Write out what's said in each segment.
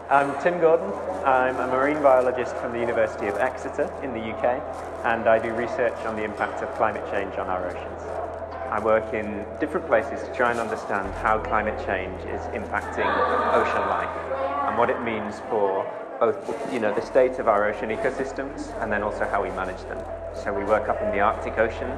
I'm Tim Gordon. I'm a marine biologist from the University of Exeter in the UK, and I do research on the impact of climate change on our oceans. I work in different places to try and understand how climate change is impacting ocean life and what it means for both, the state of our ocean ecosystems and then also how we manage them. So we work up in the Arctic Ocean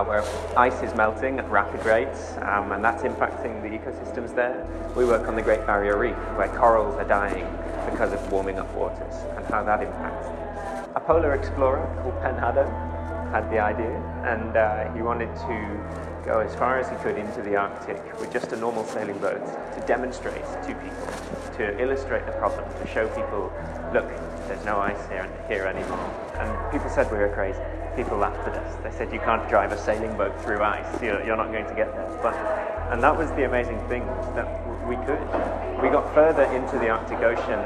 where ice is melting at rapid rates and that's impacting the ecosystems there. We work on the Great Barrier Reef where corals are dying because of warming up waters and how that impacts them. A polar explorer called Pen Hadow had the idea and he wanted to go as far as he could into the Arctic with just a normal sailing boat to demonstrate to people, to illustrate the problem, to show people, look, there's no ice here anymore. And people said we were crazy. People laughed at us. They said, you can't drive a sailing boat through ice, you're not going to get there. And that was the amazing thing, that we could. We got further into the Arctic Ocean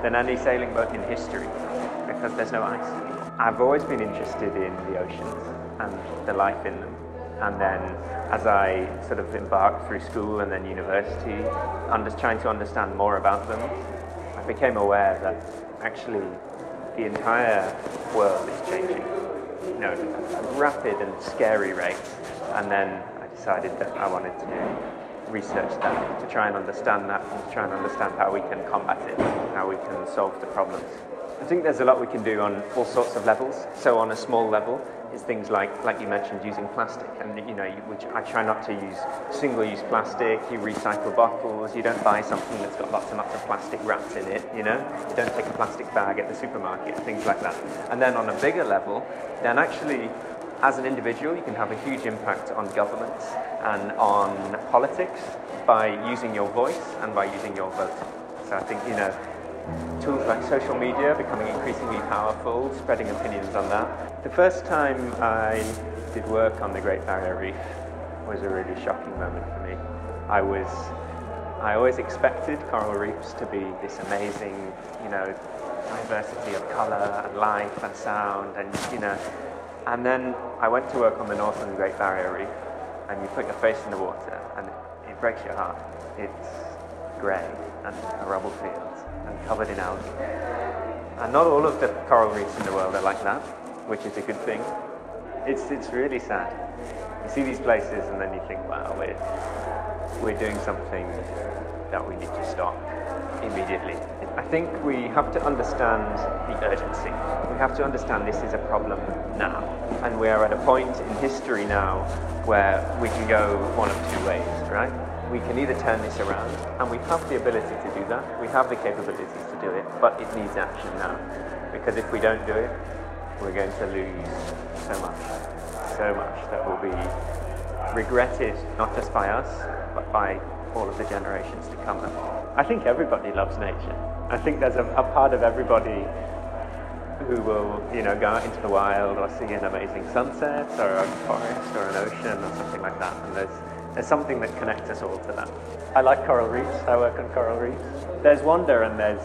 than any sailing boat in history because there's no ice. I've always been interested in the oceans and the life in them. And then as I sort of embarked through school and then university, trying to understand more about them, I became aware that actually the entire world is changing, at a rapid and scary rate. And then I decided that I wanted to research that, to try and understand that, and to try and understand how we can combat it, how we can solve the problems. I think there's a lot we can do on all sorts of levels. So on a small level is things like you mentioned, using plastic, and which I try not to use single-use plastic. You recycle bottles. You don't buy something that's got lots and lots of plastic wrapped in it. You don't take a plastic bag at the supermarket, things like that. And then on a bigger level, then actually, as an individual, you can have a huge impact on governments and on politics by using your voice and by using your vote. So I think tools like social media becoming increasingly powerful, spreading opinions on that. The first time I did work on the Great Barrier Reef was a really shocking moment for me. I always expected coral reefs to be this amazing, diversity of colour and life and sound and then I went to work on the northern Great Barrier Reef and you put your face in the water and it breaks your heart. It's grey and a rubble field and covered in algae. And not all of the coral reefs in the world are like that, which is a good thing. It's really sad. You see these places and then you think, wow, we're doing something that we need to stop immediately. I think we have to understand the urgency. We have to understand this is a problem now. And we are at a point in history now where we can go one of two ways, right? We can either turn this around, and we have the ability to do that. We have the capabilities to do it, but it needs action now. Because if we don't do it, we're going to lose so much that will be regretted, not just by us, but by all of the generations to come. I think everybody loves nature. I think there's a part of everybody who will, go out into the wild or see an amazing sunset or a forest or an ocean or something like that. And there's something that connects us all to that. I like coral reefs. I work on coral reefs. There's wonder and there's,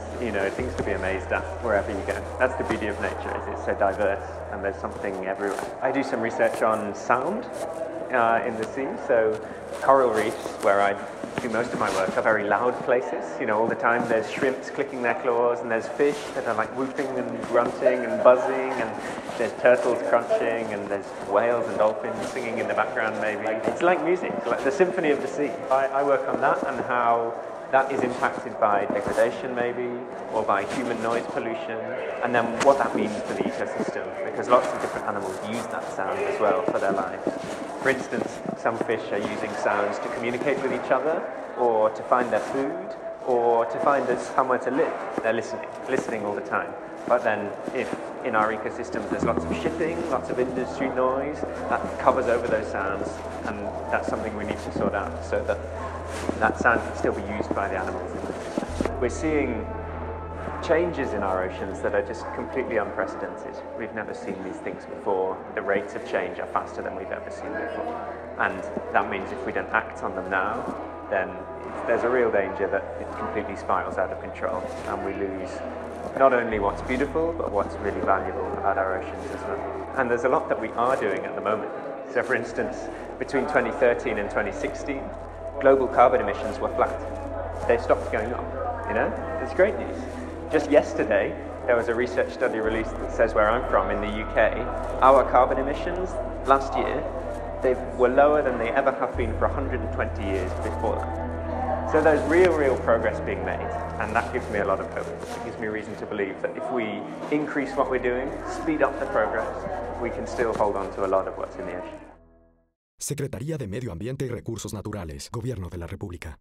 things to be amazed at wherever you go. That's the beauty of nature, is it's so diverse and there's something everywhere. I do some research on sound in the sea. So coral reefs, where I do most of my work, are very loud places. All the time there's shrimps clicking their claws and there's fish that are like whooping and grunting and buzzing and there's turtles crunching and there's whales and dolphins singing in the background maybe. It's like music, like the symphony of the sea. I work on that and how that is impacted by degradation maybe, or by human noise pollution, and then what that means for the ecosystem, because lots of different animals use that sound as well for their lives. For instance, some fish are using sounds to communicate with each other, or to find their food, or to find somewhere to live. They're listening all the time. But then if in our ecosystems there's lots of shipping, lots of industry noise, that covers over those sounds, and that's something we need to sort out so that that sound can still be used by the animals. We're seeing changes in our oceans that are just completely unprecedented. We've never seen these things before. The rates of change are faster than we've ever seen before. And that means if we don't act on them now, then there's a real danger that it completely spirals out of control and we lose not only what's beautiful, but what's really valuable about our oceans as well. And there's a lot that we are doing at the moment. So for instance, between 2013 and 2016, global carbon emissions were flat. They stopped going up, It's great news. Just yesterday, there was a research study released that says where I'm from in the UK, our carbon emissions last year, they were lower than they ever have been for 120 years before that. So there's real progress being made, and that gives me a lot of hope. It gives me reason to believe that if we increase what we're doing, speed up the progress, we can still hold on to a lot of what's in the ocean. Secretaría de Medio Ambiente y Recursos Naturales, Gobierno de la República.